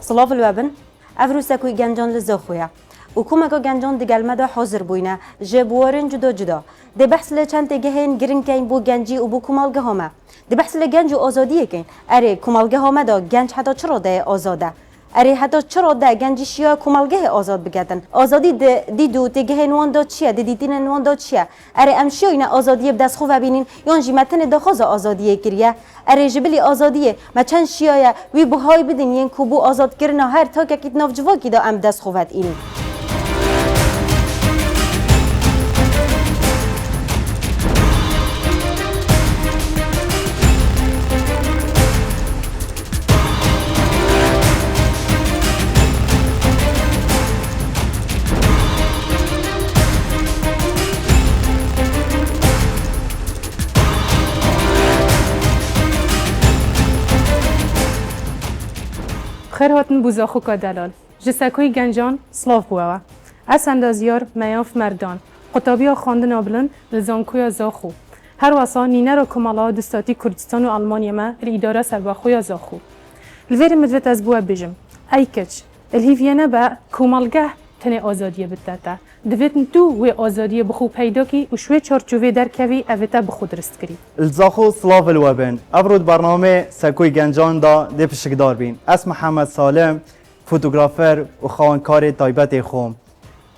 صلاف الوابن افروسا کوی گنجان لزخویا و کومکا گنجان دگل مدا حاضر بوینه جبوارن جدا جدا ده بحث لچند تگهین گرین کین بو گنجی و بو کومالگه همه ده بحث لگنج و آزادیه کین اره کومالگه همه دا گنج حتی چرا ده آزاده اره حتی چرا ده گنجی شیا کومالگه آزاد بگردن آزادی دیدو تگهین وان دا چیه دیدین وان دا چیه اره امشیا اینا آزادیه بدست خوب ببینین یان جی متن دخواز آزادیه کریه اره جبلی آزادیه ما چند شیایه وی بهای بدین ین کوبو آزاد کردن هر تا که کیت نافجوا کی دا ام دست خوبت این خیر هاتن بوزاخو کا دلال جسکوی گنجان سلاف بوه از اندازیار میاف مردان قطابیا خواندن آبلن لزانکویا زاخو هر واسا نینه را کمالا دستاتی کردستان و آلمانیا ما الاداره سرباخویا زاخو الویر مدوت از بوه بجم ای کچ الهیویانه با کمالگه تنه آزادیه بدتا دویتن تو و آزادیه بخو پیدا کی و شوی چارچوبه درکوی اویتا بخو درست کری الزاخو سلاف الوابن افرود برنامه سکوی گنجان دا دی پشکدار بین اسم محمد سالم فوتوگرافر و خوانکار تایبت خوم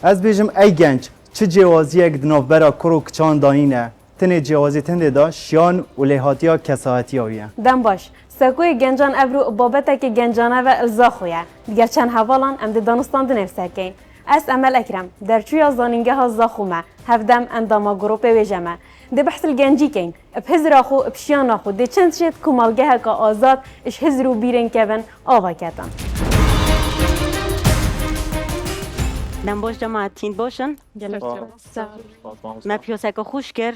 از بیجم ای گنج چه جوازی یک دنافبرا کرو کچان دانینه تنه جوازی تنده دا شیان و لحاتیا کساحتی آویه دم باش سکوی گنجان ابرو بابته که گنجانه و الزاخویه دیگر چند حوالان ام دانستان دنفسکین اس امل اکرم در چوی از دانینگه ها زاخومه هفدم انداما گروپ ویجمه ده بحث الگنجی کن بهزر آخو بشیان آخو ده چند شد کمالگه ها که آزاد اش هزرو بیرن کبن آوا کتن دم باش جماعت تین باشن ما پیاسکا خوش کر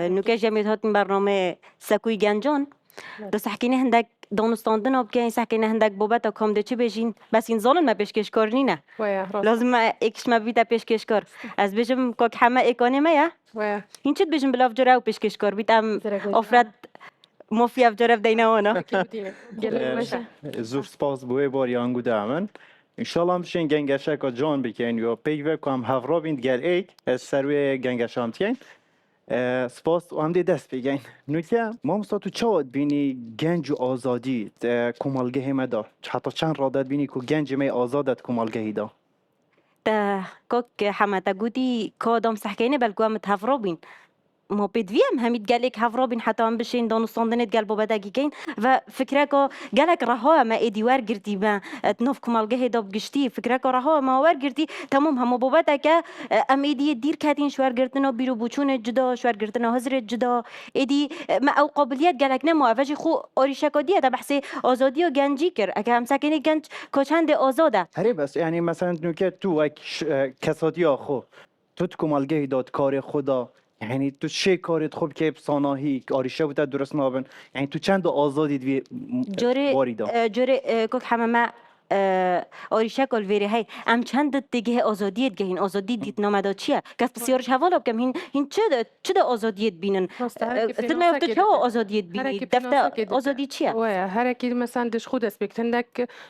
نوکه جمعیت هاتن برنامه سکوی گنجان دو سحکینه هندک دانستاندن آب که این سحکینه هندک بابت کام ده چی بشین بس این ظالم ما پیشکش کار نینه لازم اکش ما بیتا پیشکش کار از بجم که همه اکانه ما یا این چید بجم بلاف جره و پیشکش کار بیتم افراد مافیا جرف دینا وانا زور سپاس بوی باری آنگو دامن انشالله هم شین گنگشه که جان بکن یا پیک و کام هفرا بیند گل ایک از سروی گنگشه هم تین سپاس و هم دی دست بگین نوکه ما مستا تو چه بینی گنج و آزادی کمالگه همه دا حتی چند رادت بینی که گنج می آزادت کمالگهی دا تا که حماتا گودی که دام سحکینه بلکو هم تفرا بین ما بدویم همید گلک هفرا بین حتی هم بشین دانستاندنت گل بابا دقیقین و فکره که گلک رها ما ایدیوار گردی با تنوف کمالگه داب گشتی فکره که رها ما ور گردی تمام هم بابا دکه ام ایدی دیر کاتین شوار گردنا بیرو بوچون جدا شوار گردنا حضرت جدا ایدی ما او قابلیت گلک نمو اوجی خو آریشه کدیه تا بحث آزادی و گنجی کر اگه هم سکنی گنج کچند آزاده هری بس یعنی مثلا نوکه تو کسادی آخو تو کمالگه داد کار خدا یعنی تو چه کارت خوب که بساناهی آریشه بوده درست نابن یعنی تو چند آزادی دوی جوره کوک همه آریشه کل ویره های ام چند دیگه آزادیت گهین آزادی دیت نامدا چیه کس بسیارش حوالا بکم هین چه آزادیت بینن اصلا میفته چه آزادیت بینی دفته آزادی چیه هر کی مثلا دش خود است بکتندک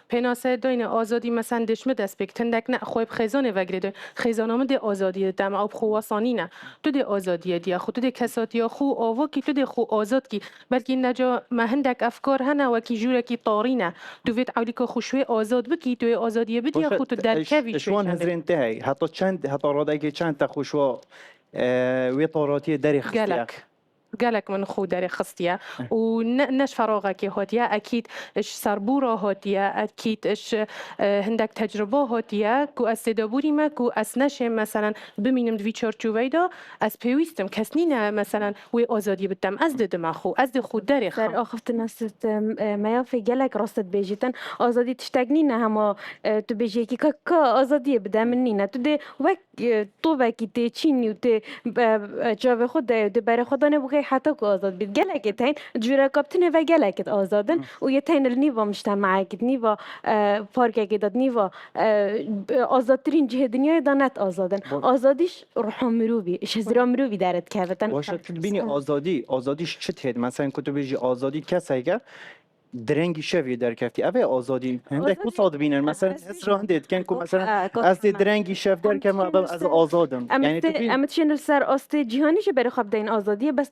پناسه داین آزادی مثلا دش مد است بکتندک نه خوب خزانه وگرده خزانه ده آزادی دم آب خواسانی نه تو ده آزادی دی خود ده کساتی خو آوا کی تو ده خو آزاد کی بلکه نجا مهندک افکار هنه و کی جوره کی طارینه تو ویت عولی که خوشوی آزاد بکی توی آزادی بدی خود در کوی شوان هزرین تهی حتی راده که چند تا خوشوا وی طاراتی دری خستیه گلک من خود در خستیه و نش فراغه که هاتیه اکید اش سربورا هاتیه اکید اش هندک تجربه هاتیه کو از تدابوری ما کو از نشه مثلا ببینم دوی چارچوبه دا از پیوستم کس نینه مثلا وی آزادی بدم از دم خو از خود در در آخفت نست ما في گلک راست بیجتن آزادی تشتگنینه هما تو بیجی کی که آزادی بدم نینه تو ده وک تو وکی تی چینی و تی جاو خود ده برای خدا نبوده حتی که آزاد بید گلک تین جوره کابتنه و گلک آزادن و یه تین النیوا مجتمعی کد نیوا پارک کداد نیوا آزادترین جه دنیای دانت آزادن آزادیش روح مروبی شزرا مروبی دارد که بتن باشه تو بینی آزادیش چه تید مثلا که تو بیجی آزادی کسی که درنگی شوی در کفتی اوه آزادی هنده کو آزادی. صاد بینن مثلا از هس را هنده کن کو مثلا گفت از دی من. درنگی شف در کم از آزادم یعنی تو بین امت شنو سر آستی جهانی جو برای خب دین آزادیه بس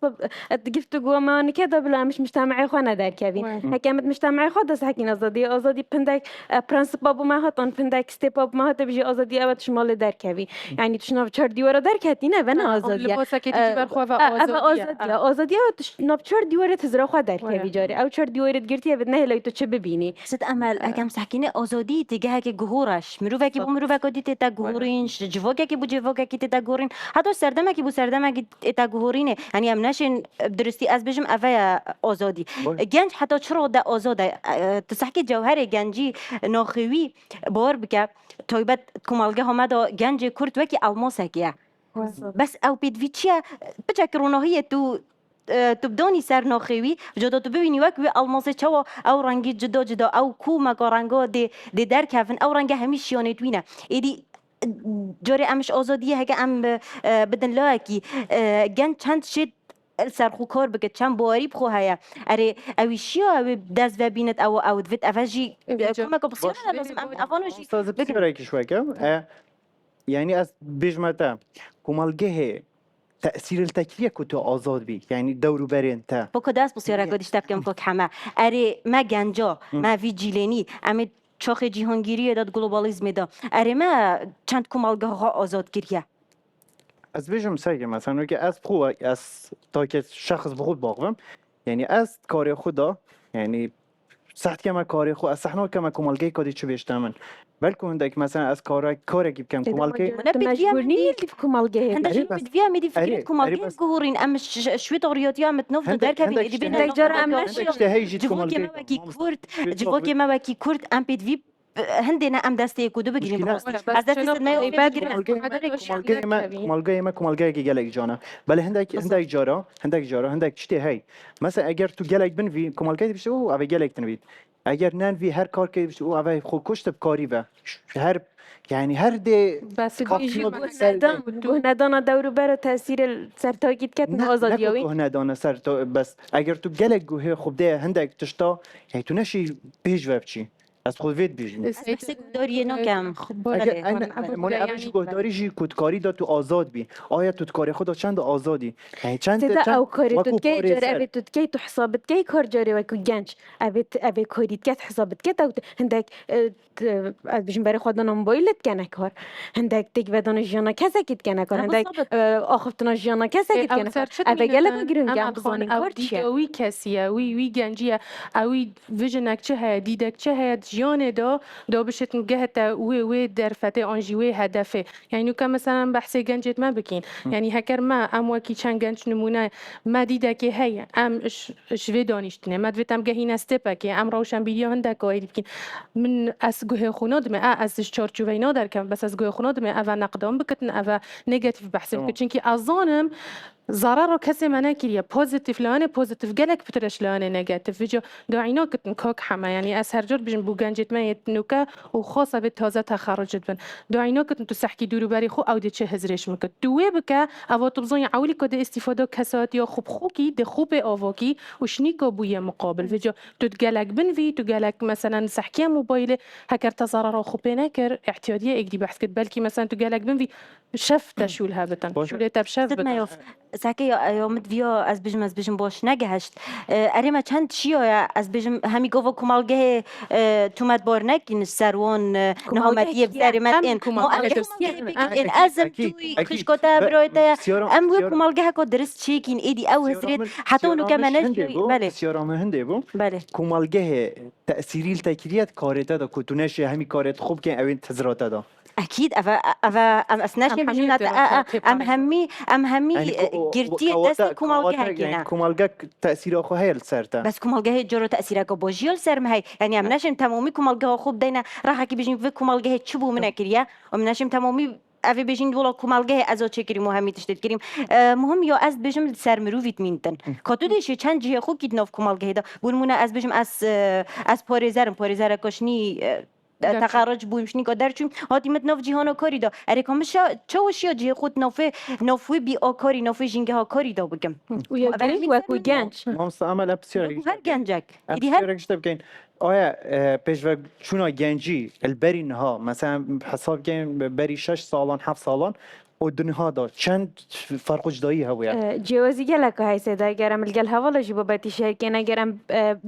گفت گو ما نکده بلا مش مجتمعي خوانا در کبین هک امت مجتمعي خود دست حکین آزادی پندک پرنسپ بابو ما هاتن پندک استپ بابو ما هات بيجي آزادی اوت شمال در کبی یعنی تشناف چهار دیوار در کتی نه بنا آزادیه لباسا که دیجی برخوا و آزادی ناب چهار دیوار تزرع خود در کبی جاری او چهار دیوار گرتی بد نه لای تو چه ببینی ست امل اگم سحکینه آزادی تگه که گهورش مروفه که بو مروفه که دیت تا گهورین جوکه که بو جوکه که تا گهورین حتی سردمه که بو سردمه که تا گهورینه یعنی ام نشین درستی از بجم اوه آزادی گنج حتی چرا ده آزاده تسحکی جوهر گنجی ناخوی بار بکه تایبت کمالگه همه گنج کرد وکی الماسه که بس او بيدفي چیه بچکرونهی تو بدانی سر ناخوی جدا تو ببینی وک وی الماس چوا او رنگی جدا او کو مگا رنگا دی در کفن او رنگ همیش یانه توینه ایدی جاری امش آزادیه هگه ام بدن لاکی گن چند شد سرخو کار بکت چند باری بخو هیا اره اویشیا او دست و بینت او دوت اوجی کمک بسیار لازم ام اوانوشی استاذ بسی برای کشوه کم یعنی از بجمتا کمالگه تأثیر التکلیه که تو آزاد بی یعنی دورو برین تا بکو دست بسیار اگه دیشتب کم فک همه اره ما گنجا ما ویجیلینی امی چاخ جهانگیری داد گلوبالیزم دا اره ما چند کمالگه ها آزاد گیریه از بجم سگه مثلا که از خو از تا که شخص بخود باقوم یعنی از کار خدا یعنی سخت که ما کار خود از صحنه که ما کمالگه کادی چه بیشتر بلکه هندک مثلا از کار کی بکن کمالگه مجبور نیی که کمالگه هندش بدویا میدی فکرت کمالگه گهورین ام شوی طوریاتی ام تنوف در کبی ایدی بین هندک جارا ام جوکی ما وکی کرد جوکی ما وکی کرد ام بدوی هندنا ام دسته کدو بگیریم براست از دست ما کمالگه کی گلک جانا بله هندک جارا چتی هی مثلا اگر تو گلک بنوی کمالگه بشه او اوی گلک تنوید اگر ننوی هر کار که بشه او اوی خود کشت بکاری و هر یعنی هر ده بس ندانا دورو برا تاثیر سر تاکید کتن آزادیوی ندانا سر تو بس اگر تو گلک گوه خوب ده هندک تشتا یعنی تو نشی بیج وبچی از خود وید بیجی بس داری نکم من اوش گهداری جی کودکاری دا تو آزاد بی آیا تو کاری خدا چند آزادی یعنی چند او کاری تو کی جاری اوی تو کی تو حسابت کی کار جاری وکو گنج اوی کاری کت حسابت کت او هندک بجن برای خدا موبایلت کنه کار هندک تک بدن جانا کسی کت کنه کار هندک آخفتنا جانا کسی کت کنه کار اوی گله گیرن گم بزنین کار چیه وی کسیه وی گنجیه اوی ویژنک چه هست دیدک چه هست جیان دا بشت نجهت وی در فتى آنجی وی هدفه یعنی که مثلا بحث گنجت ما بکین یعنی هکر ما ام وکی چند گنج نمونه ما دیده که هی ام شوی دانشتنه ما دویتم گهین استپا که ام روشن بیدیا هنده که بکین من از گوه خوناد می از چارچوبی نادر کم بس از گوه خوناد می اول نقدام بکتن اول نگاتیو بحث بکن که ازانم ضرر کسی منه کریه پوزیتیف لانه پوزیتیف گلک بترش لانه نگاتیف ویجا داعینا کتن کاک حما یعنی از هر جور بجن بوگنجت ما یتنوکا و خاصه به تازه تخرجت بن داعینا کتن تو سحکی دورو بری خو او دی چه هزرش مکت دوی بکه او تبزانی عولی کد استفاده کسات یا خوب خوکی ده خوب آواکی و شنیکا بوی مقابل ویجا تو گلک بن وی تو گلک مثلا سحکی موبایل هکر تضرر خوب نکر احتیاطیه اگدی بحث کد بلکی مثلا تو گلک بن وی شفت شول هبتن شول تب شفت بتن ساکه یا مدویا از بجم باش نگهشت اریم چند چیا از بجم همی گفت کمالگه تومت بار نکین سروان نهامتی بزرمت این ازم توی خشکتا برایت ام وی کمالگه که درست چیکین ایدی او هزرت حتی اونو که منش بله سیارام هنده بو بله کمالگه تأثیری التکریت کارته دا کتونش همی کارت خوب که اوین تزراته دا اكيد افا اسناش بجنات ام همي جرتي دست كومالجه هكينا كومالجه تاثير اخو هي السرتا بس كومالجه جرو تاثير اكو بوجيل سرم هي يعني ام ناشم تمامي كومالجه خوب دينا راح كي بيجين في كومالجه تشبو من كريا ام ناشم تمامي اوی بجین دولا کمالگه از چه کریم مهمی تشتت کریم مهم یا از بجم سر مرو ویتامینتن کاتو دیشه چند جه خو کید ناف کمالگه دا بونمونه از بجم از پارزرم کاشنی تخرج بویم شنی که درچیم هاتی مت ناف جهان کاری دا اره کامش چوشیا جه خود نافوی بی آکاری نافوی جنگه ها کاری دا بگم و یا برای گرنگ وکو گنج مامستا عمل بسیار هر گنجک ایدی هر ابسیار بکن آیا پیشوا چونا گنجی البری نها مثلا حساب کن بری 6 سالان 7 سالان و دنها دا چند فرق جدایی هویه جوازی گلک های سیدا گرم الگل هوالا جی بابتی شرکه نگرم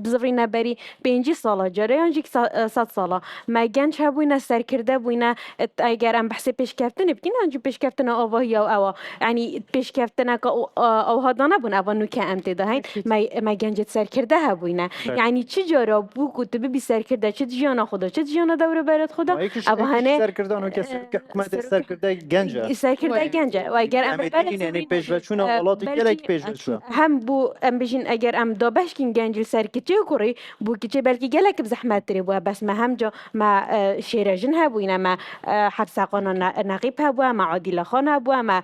بزرگی نبری 5 ساله جاره آنجی 100 ساله ما گنج هبوینه سر کرده بوینه اگرم بحث پیشکفتن بکن آنجی پیشکفتن آواهی او یعنی پیشکفتن که او هادانه بون او نوکه امتدا هین ما گنجت سر کرده هبوینه یعنی چی جارا بو کت بی سر کرده چه جیانا خدا چه جیانا دوره برات خدا او هنه سر کردن و کسی حکومت سر کرده گنجه سر کرده گنجه و اگر ام یعنی پیشوا چونا ولات گلک پیشوا شو هم بو ام بجین اگر ام دابش کین گنجل سر کچه کوری بو کچه بلکی گلک بزحمت تری بو بس ما هم جا ما شیراجن هبوینا ما حفص قانا نقیب هبوا ما عادل خان هبوا ما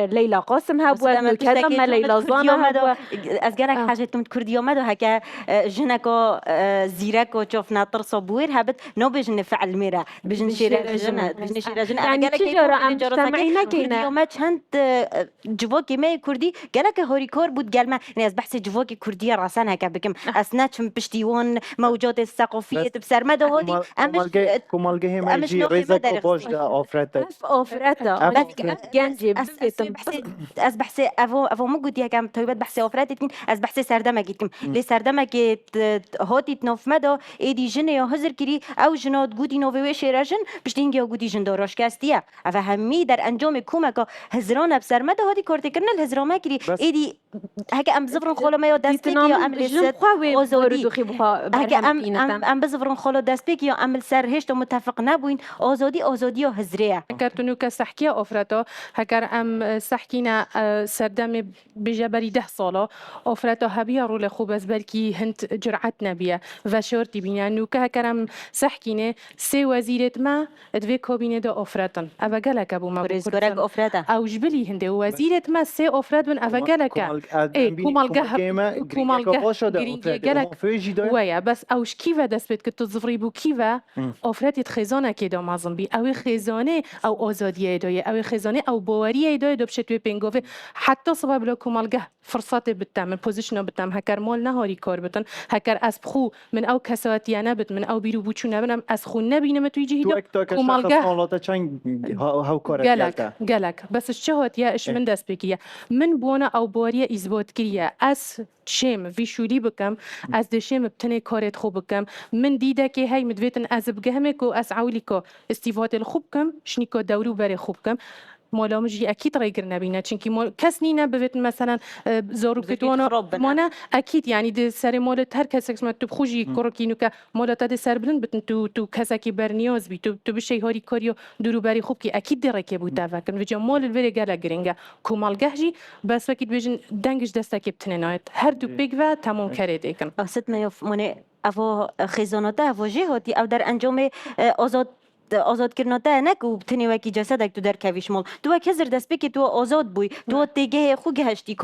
لیلا قاسم هبوا نوکدا ما لیلا زانا هبوا از گلک حاجتم کردی آمد و هک جنکا زیرک و چوف ناطر صبور هبت نو بجن فعل میره بجن شیراجن بجن شیراجن یعنی چی جارا ام مجتمعی نکینه ما چند جواکی ما کردی گلک هوریکار بود گلما یعنی از بحث جواکی کردی راسن هک بگم اسنا چم پشتیون موجات الثقافیه بسر مده هادی کومالگه هم جی رزا کو باش دا آفرت آفرتا گنجی از بحث او مو گوتی هکم تویبت بحث آفرت کن از بحث سردمه گیتم لی سردمه که هاتی نوف مده ایدی جنه یا هزر کری او جنات گوتی نووی شیراجن پشتینگی او گوتی جن داراش کاستیه او همی در انجام کومکا هزران بسر مده هادی کارت کردن الهزرامه کری ایدی هکه ام بزفرن خاله ما دست بگی یا ام لست آزادی هکه ام بزفرن خاله دست بگی یا ام سر هشت متفق نبوین آزادی و هزریه هكر که سحكي أفرتا هكر أم سحكينا سردم بجبري 10 سالة أفرتا هبيا رول خوب از بلكي هنت جرعتنا بيا وشورتي بينا نوكا هكر أم سحكينا سي وزيرة ما ادوي كوبينة دا أفرتن أبا قالك أبو ما رزقرك أفرتا أو جبلي هندي وزيرة ما سي أفرت بن أبا قالك إيه كومالجه جرينجي قالك ويا بس أوش كيفا دسبت كنت تزفري بو كيفا أفرتي خزانة كده مازن بي أو خزانه او آزادی دایه او خزانه او باوری دایه دو بشتوی پنگوه حتی صبح بلا کمالگه فرصت بتم پوزیشن بتم هکر مال نهاری کار بتن هکر از خو من او کساتی نبت من او بیرو بوچو نبنم از خو نبینم توی جهید کمالگه حالات چنگ هاو کار گلک بس چه هات یا اش من دست بگیه من بونا او باوری اثبات کریه از شیم ویشولی بکم از دشیم بتنه کارت خوب بکم من دیده که هی مدویتن از بگهمک و از عولی که استیفاد الخوب کم شنیکا دورو بره خوب کم مالا مجی اكيد رايقر نبينا چونكي مال كس نينا ببيت مثلا زارو كتوانا مانا اكيد يعني دي سر مال هر كسك ما تبخوجي كوركينو ك مالا تد سر بلن بتن تو كسكي برنياز بي تو بشي هاري كاريو درو بري خوب كي اكيد دي ركبو تفكر وجا مال الفري گلا گرينگا كومال گهجي بس وقت بيجن دنگش دستك بتننايت هر دو بيگوا تمام كريت اكن اصلا ما يف مني افو خزانته افو جهاتي او در انجام آزاد کردن نک و بتنی وکی جسدک تو در کویش مال تو وکی زر دست بکی تو آزاد بوی تو تیگه خو گهشتی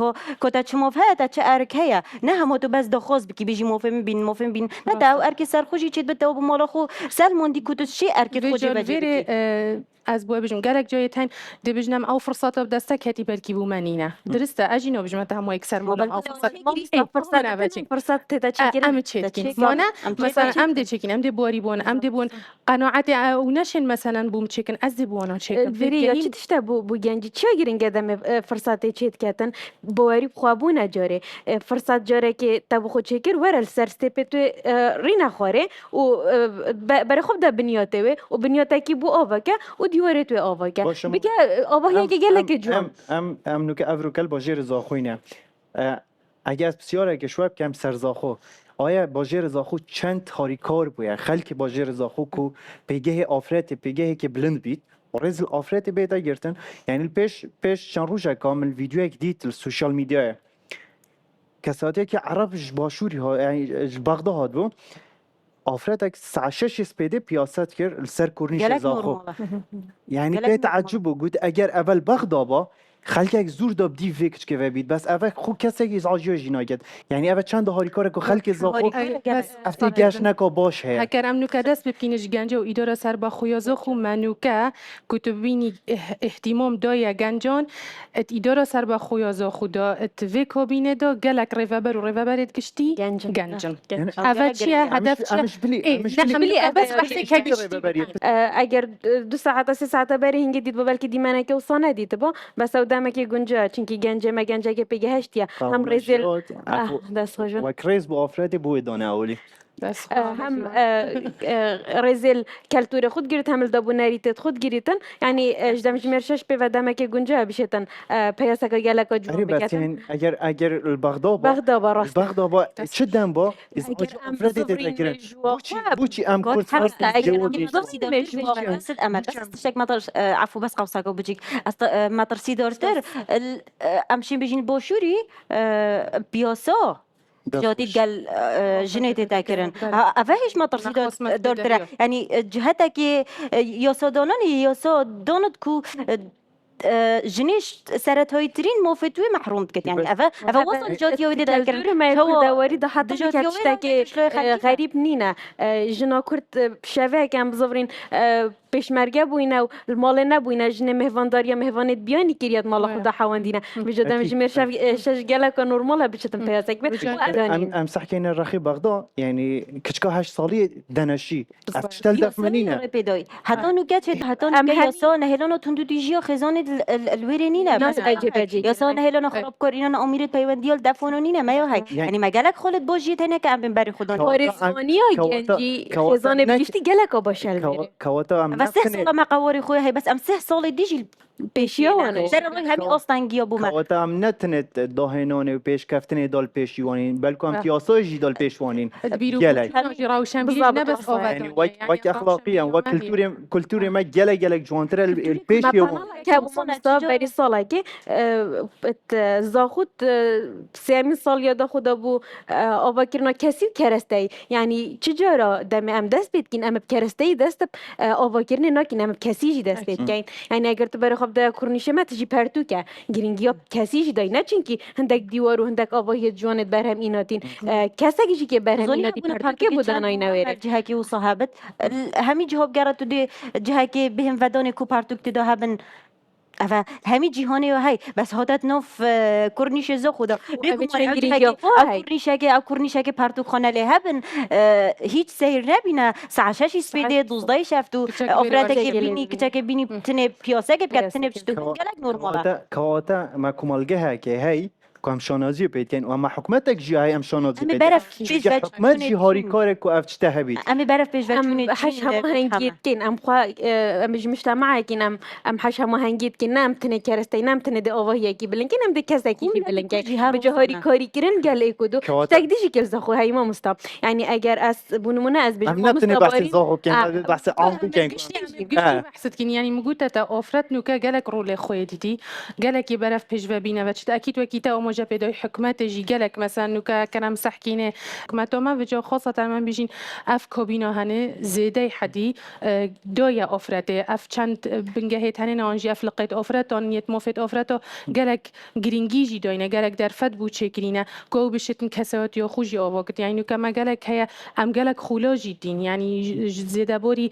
که تا چه مفه تا چه ارکه نه هم تو بس دخواست بکی بیجی مفهم بین نه تا او ارک سرخوشی چید بته و مال خو سلموندی که تو چی ارک خودی بجی از بو بجم گلک جای تن دی بجنم او فرصت دستک هتی بلکی بو منینه درسته اجینو بجم تا هم اکثر مال او فرصت تا چی ام چیکین مانا مثلا ام دی چیکین ام دی بواری بون ام دی بون قناعت او نشن مثلا بوم چیکن از دی بوانا چیکن وری یا چی تشتا بو گنجی چی گرین گدم فرصت چیت کتن بواری خوابونه جاره فرصت جاره که تبو خود چیکر ورل سرستپ تو رینا خوره و برای خوب ده بنیاته و بنیاته کی بو آوکه و دیواره توی آواکه بگه آواهی که گله که جوام ام نوکه افرو کل باجیر زاخوینه اگه از بسیاره که شواب کم سرزاخو آیا باجیر زاخو چند تاریکار بویه خلک باجیر زاخو کو پیگه آفرت پیگه که بلند بید و رزل آفرت بیده گرتن یعنی پیش چند روزه کامل ویدیو یک دید السوشال میدیا کساتی که عرب باشوری ها یعنی بغداد هاد بو آفرتك ساعة 6 سبيدي بياسات كر السر كورنيش زاخو يعني بيت عجبو قلت اگر اول بغدابا خلکک زور داب دی فکر که بید بس اوه خو کسی که زاجیو جنایت یعنی اوه چند هاری کار که خلک زاخو افته گشت نکا باش هست هکر ام نوکا دست ببکینش گنجه و ایدارا سر با خویا زخو منوکا کتبینی احتمام دای گنجان ات ایدارا سر با خویا زخو دا ات ویکو بینه دا گلک ریوبر و ریوبرت گشتی گنجن اول چیه هدف چیه؟ همش بلی بس بحثی که گشتی اگر 2 ساعت 3 ساعت بری هنگی دید بلکه دیمانه که وصانه دید با بس او دمه که گنجا چونکی گنجه ما گنجه که پیگه هشتیه هم رزیل دست خوشون و کریز با آفرادی بوی دانه اولی بس هم رزل کلتور خود گیرت هم دابو نریتت خود گیریتن یعنی اجدام جمرشش به ودمه که گنجا بشتن پیاسا که گلک آره جور بس بکتن یعنی اگر البغداد بغدا راست البغداد چه دم با از اگر ام آفرادی بزرین تذکرن مجوا بوچی ام قلت کرد حتى فاست اگر جوابی مضافي دارتر بس امل بس تشتك مطر عفوا بس قوساكو بجيك مطر سي دارتر امشي بيجين بوشوري بياسا جاتي قال جنيتي تاكرن افهش مطر سي دارتر يعني جهتك ياسا داناني ياسا دانت كو جنيش سرت هاي ترين موفتوي محروم كت يعني افا وصل جات يودي دور ما يكون دوري ده حتى كتشتكي غريب نينا جنا كرت شوه كم بزورين پیشمرگه بوینه و المال نبوینه جن مهوانداری مهوانت بیانی کریات مال خدا حواندینه بجدم جمر شش گلک نورماله بچتم پیاسک بت ام صحكين الرخي بغداد يعني كشكا 8 سالي دنشي افتشتل دفمنينه پیدای هتانو گچ هتانو یاسا نهلانو تندو دیجیا خزان الورینینه ناس اجي بجي یاسا نهلانو خراب کارینان امیرت پیوندیال دفونونینه ما هی یعنی مگلک خالت باجی تنه که ام بر خدا فارسانیا گنجی خزانه بیشتی گلک باشل كواتا ام بس 6 سال ما قواري خويا هي بس ام 6 سال ديجي پیشیوانه سر روی همین آستانگیا بومه كواتا ام نتنت داهنانه و پیش کفتنه دال پیشوانین بلکه ام تیاسای دال پیشوانین بیرو گلک روشن بیری بالضبط. نبس يعني آوادانه وك اخلاقيا وكلتوري ما جلك جوانتر البيش که بو مصطفى بری ساله که زاخود 3 سال یاد خدا بو آوا کرنا کسی کرسته یعنی چجورا دم ام دست بید کین ام کرسته دست آوا کرنه ناکین ام کسی جی دست بید کین یعنی اگر تو بر خب ده کرنیشه مت جی پرتو که گرینگیا کسی جی دای نه چونکی هندک دیوار و هندک آوا یه جوانت برهم ایناتین کسی جی که برهم ایناتی پرتو که بودن آی نویره جهه کی و صحابت همي جواب گرت دي جهه کی بهم ودان کو پارتوک تدا هبن اوا همي جهانی و هی بس هادت نوف کرنیش زو خدا بگو کرنیشه که پارتوک خانه له هبن هیچ سیر نبینه ساعه 6 سپیده 12 شفتو افراد که بینی که بینی تنه پیاسه که بکت تنه بشتو گلک نورماله كواتا ما كمالجها كي هي كم شانازي بيتين وما حكمتك جي هاي ام شانازي امی بيتين برف پیش حكمت جي هاري كارك و افتشتها بيت امی برف پیش ام حش هم هنگید کن ام خوا ام مجتمع کن ام حش هم هنگید کن نم تنه کرسته نم تنه ده آواهی کی بلن کن ام ده کس کی بلن کن بجهاری کاری کرن گل ایکودو تقدیش کل زخو هی ما مستاب يعني اگر از بونمونه از بجو ام نتني بحث زاهو كان بحث عام كان بحثت كن يعني مقولة تا أفرت نوكا جالك رول خويتي جالك يبرف بيج بينا وقت أكيد وكيتا ومجا بداي حكمات جي جالك مثلا نوكا كلام سحكينه حكمته ما بجا خاصة من بيجين اف كابينا هنه زيدة حدي دويا أفرته اف چند بنجهت هنه نانجي اف لقيت أفرته نيت مفت أفرته جالك جرينجي جي دوينه جالك درفت بو تشكرينه كو بشتن كسوات يا خوجي أواقت يعني نوكا ما جالك هي ام جالك خولاجي دين يعني زيادة بوري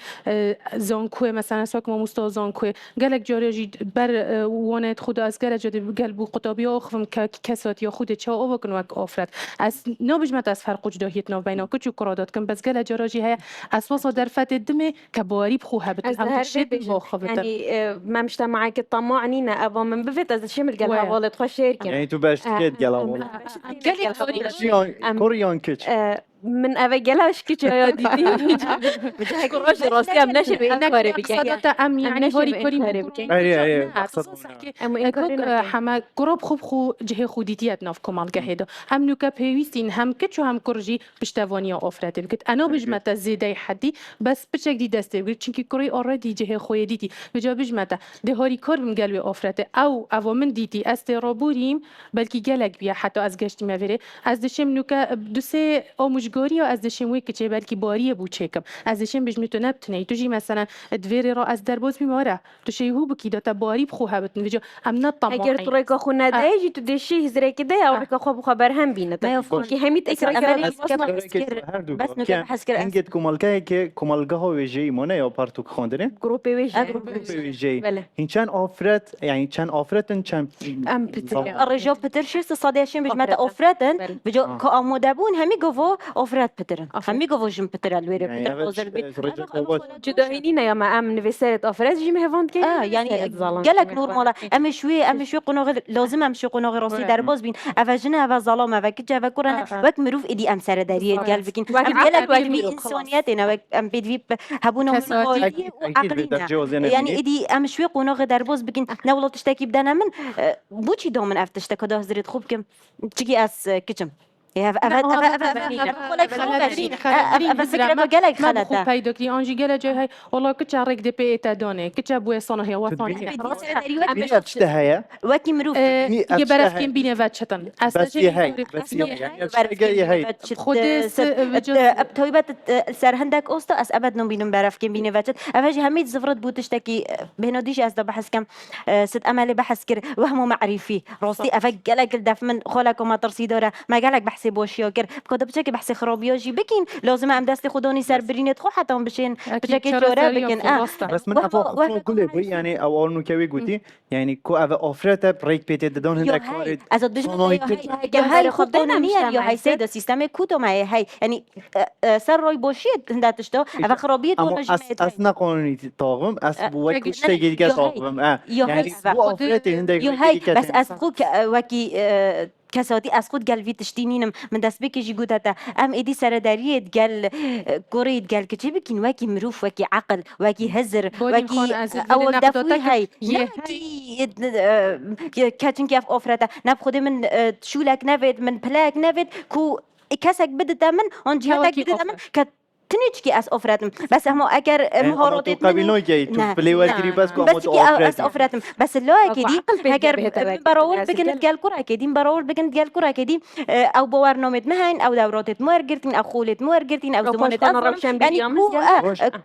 زانکوه مثلا ساک ما مستوى زانکوه گلک جاری بر وانت خود از گلک جدی قلبو قطابی آخفم که کسات یا خود چه آوا کن وک آفرد از نبجمت از فرق جداهیت نو بینا کچو کرادات کن بس گلک جاری هیا اساس در فت دمه کباری بخوها بت هم تشد واخفت يعني ما مجتمع الطماع نينا ابا من بفت از شمل قال والد خوش شركه يعني تو باش تكيد قال والله كوريان كيتش من أبجلها شكيت يا ديدي بجاه كراش راسي أم نشر بإنكاري صدقت أم يعني هوري كوري أي حما قرب خوب خو جه خوديتيات ناف كمال جهدا هم نوكا بيويستين هم كتشو هم كرجي بشتوانيا أفراد بكت أنا بجمتا زيداي حدي بس بشك دي دسته بكت چونكي كوري already جه خوي ديتي بجا بجمتا ده هوري كور بمقلبي أفراد أو من ديتي استرابوريم بلكي جالك بيا حتى از گشتي مفيري از دشم نوكا دوسي أو مش گوری از دشیم وی کچه بلکی باریه بو چکم از دشیم بجمی تو نبتنی تو جی مثلا دویری را از درباز بیماره تو شیهو بکی داتا باری بخو هبتن ویجو ام اگر نطمع تو ریکا خو ندهی تو دشی هزره کده او ریکا خو بخبر هم بینه ما يفهم. که همین بس اکرا أمل کرد يسكر بس بس نكمل حسكر انگت کمالگاه که کمالگاه ویژه‌ای مونه یا پارتوک خواندنه گروپ ویژه ویژه‌ای بله. این چند آفرت یعنی چند آفرتن چند ام بتريا الرجال بترشي صديشين بجمع أوفرتن. أوفرتن بله. بجو كأمودابون همي قفو أوفرت بترن أوفرت. همي قفو جم بترن الويري يعني بترن أبد أوزر بيت رجال قوات. جداهيني يا ما ام نفسرت افرز جيم هيفوند كي يعني قالك نورمالا أمي شوي قناغ لازم أمشي قناغ راسي درباز بين أفجنا أفا ظلام أفا كتجا أفا كورنا وك مروف إدي أم سر دارية قال بكين وك أم عقل قالك وك بيفي مروف، إنسانياتنا وك أم بيدفي هبونا من كساتي. غاية أكيد بدرجة وزينة يعني بيني. إدي أم شوي قناغ درباز بكين نولا تشتكي بدنا من بوشي دومن أفتشتكي ده زريت خوب كم تجي أس كتشم خوب پیدا کردی آنجی گله جای های والله کچه رگ دی پی تا دانه کچه بوی سانه هی وطانی بینی أبشته هيا وكي مروف دیگه برف کم بینه و چتن بس هي هاي بس هي يعني أبشته هاي خودس تويبات سر هندك اوستا اس ابد نو بينم بعرف كم بيني فاتت افاجي هميت زفرت بوتشتكي بهنوديش از بحث كم ست امل بحث كر وهم معرفي روسي افقلك الدف من خولك وما ترسي دورة ما قالك بحثي بوشيو كر بكده بشكي بحثي خرابيوجي بكين لازم ام دستي خدوني سر برينت خو حتى بشين بشكي جورا بكين بس من أفا كله بي يعني أو أنو كوي قلتي يعني كو أفا أفرته بريك بيتي دون هندك كارد از بجن هاي خود قانونيا يا هاي سيد السيستم كودو ما هاي يعني سر روي بوشيت هنداتشتو افا خرابيت أما ولا أصلا قانوني طاغم أس بوك كل شيء جديد طاغم يعني بو أفرته هندك يو هاي بس اسخوك وكي كساتي اسخود قال في تشتينينم من داس بك يجي قوتاتا ام ايدي سرداريت قال كوريت قال كتشي بكين وكي مروف وكي عقل وكي هزر وكي اول دفوي هاي كاتن كيف اوفرتا نبخد من شولك نفد من بلاك نفد كو كاسك بدت من اون جهتك بدت من تنيجكي اس اوفراتم بس هم اگر مهارات قبيلوي جاي تو بلاي كري بس كو بس كي اس اوفراتم بس اللي كدي اگر براول بكنت قال كره كدي براول بكنت قال كره كدي او بورنامج مهن او دورات مورجرتين او خولت مورجرتين او زمانه يعني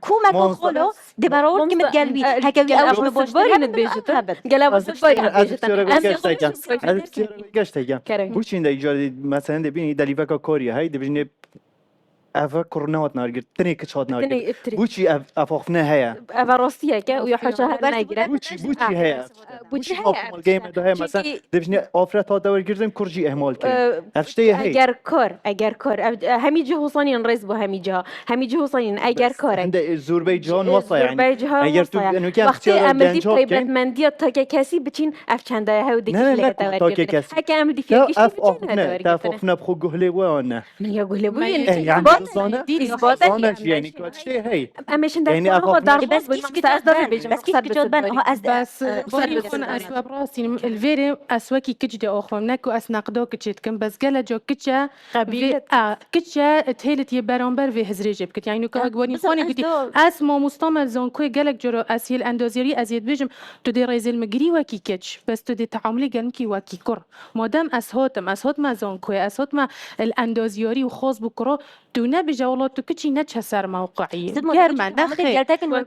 كو ما خولو دي براول كم قلبي هكا او مش بورين بيجت قال بس بو چین دی جاری مثلا دی بینی دلیفکا کوریا هی دی بجنه أفا كورنات نارجر تني كشات نارجر بوشي أفوخنا هيا افروسيا كا ويحشها نايجرا بوشي هيا بوشي هيا الجيم ده هيا مثلا دبجني أوفرت هذا ورجرزم كرجي إهمال كده أفشتي هي اگر كور همي جهو صانين رئيس بو همي جهو صانين اگر كور عند الزور بيجان وصا يعني اگر تو إنه كان وقتی عملی پیبلت من دیا تا که کسی بچین اف چنده هاو دیگه نه تا که کسی هک عملی فیش تفاقنا بخو جهله وانه من یا گله بو يعني زانه زانه يعني كوتشتي هي امشن در يعني خود دار بس كيف بس كيف كتبان هو بس باري خون اسوا براسي الفيري اسواكي كجدي اخوم نكو اس نقدو كتشتكم بس قال جو كتشا قبيلة كتشا تهيلت يبرامبر في هزريجي بكت يعني نكو اغبوني خوني قلتي اسمو مستعمل زون كوي قالك جرو اسيل اندوزيري ازيد بيجم تو دي ريزل مجري وكي كتش بس تو دي تعاملي جنكي وكي كر مادام اسهوت ما زون كوي اسهوت ما الاندوزيوري وخاص بكرو تو نبي جولات تو كتشي نتشسر موقعي جرما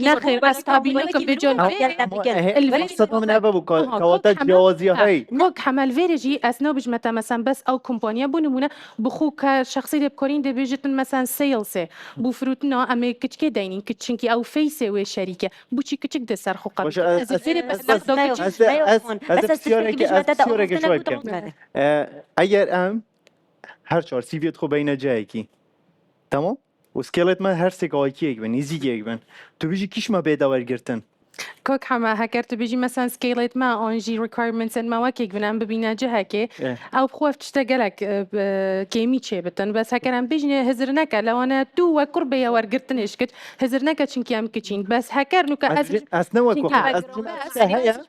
نخير بس قابلوكم بجون الفرصة من أبا كواتات جوازية هاي كوك حمل فيرجي أسنو بجمتا مثلا بس أو كومبانيا بونمونا بخوك شخصي دي بكورين دي بيجتن مثلا سيلسي بوفروتنا أمي كتشكي داينين كتشنكي أو فيسي وشركة بوشي كتشك دي سرخو قبل أجر أم هر چهار سیویت خو بین جایی کی تمام وسکیلت من هر سکایی کی بن ایزی کی بن تو بیشی کیش ما بیداور گرتن كوك حما هكرت بيجي مثلا سكيلت ما اونجي ريكويرمنتس ان مواكيك بنام ببينا جهكي او بخوف تشتغلك كيمي تشيبتن بس هكرم بيجي هزرنك لو انا تو وقربي ورقرتن اشكت هزرنك تشنكي ام كيتشين بس هكر نوكا اسنوك هيا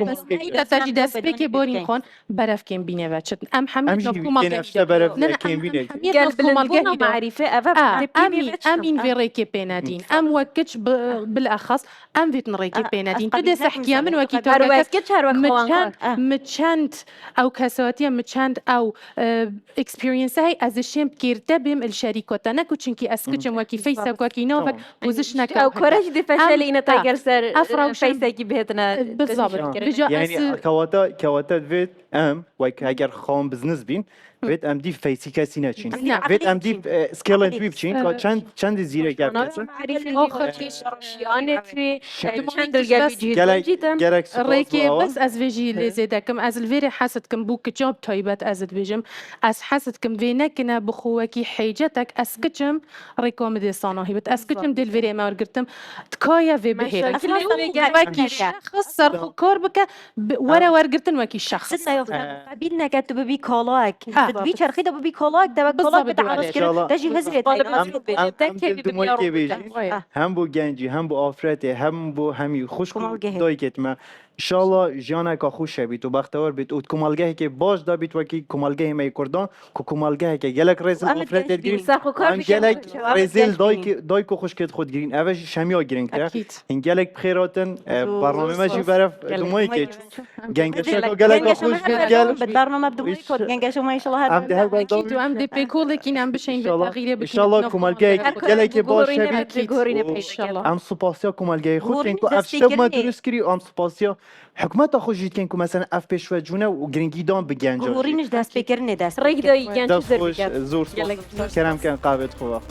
بس هيدا تجد سبيكي بورين خون برف كيم بيني باتشت ام حميد نوكوما قال معرفه امين فيريكي بينادين ام وكتش بالاخص ام بيتن ريكي بيناتين تو دي قبل سحكيا من وكي تو هر وقت چه هر وقت خوان متشند او كساتيا متشند او اكسبيرينس هاي از الشيم كيرتا بهم الشركات انا كوتشنكي اسكتشم وكي فيسبوك وكي نوفك بوزشنك او كورش دي فشل اینا تاگر سر افراوشن. فیسکی بهتنا بالضبط بجا يعني كواتا فيت ام وك هاجر خام بزنس بين فيت ام دي فيسي كاسي ناتشين يعني فيت ام عقلي دي سكيل اند ويب تشين چند زيرة انا كابتن معرفي آخر آخر شيانة في چند بس الجابي جدا جالك ريكي بس از فيجي لزيدكم از الفيري حاستكم بوك جوب تايبات از بيجم از حاستكم فينكنا بخوكي حيجتك اسكتشم ريكومدي صانوهي بت اسكتشم ديل فيري ما ورقتم تكايا في بهيرك وكي شخص صرخو كور بك ورا ورقرتن وكي شخص سنة يوم قبيلنا كانت ببي كولاك تبي شرخي ببي كولاك تبى كولاك بالضبط بتاع عليه. كده تجي هزرت هم بو گنجی هم بو آفرته هم بو همی خوش کمالگه. دایکت ما انشالله جانا کا خوش بیت و بختور بیت و کمالگه که باش دا بیت و کی کمالگه می کردان کو کمالگه که گلک رزل وأمد آفرته گنج گیرین بین. سرخو کار ام بکن. گلک وأمد رزل گنج دای کو خوش کت خود گیرین اوش شمیا گیرین کرد اكيد این گلک بخیراتن برنامه ما جی برف دمای که گنگش گنگش کو گلک خوش بیت گل بالبرنامج بدوي كود جنگش ما ان شاء الله ام ده هر اكيد وام دي بيكول كي نعم بشين ان شاء الله بالتغيير ان شاء الله کمالگه گلک باش بیت اكيد گورینه ان شاء الله ام سپاسیا کمالگه خود گورین که دستی افشته ما کردی. درست کری ام سپاسیا حکومت خوش جیت که مثلا اف پیشوا جونه و گرینگی دان بگنجا جمهورينش دست بكرني دست ريك داي جانش دست زر خوش بكات زور يلا. کرم کن قابت خواه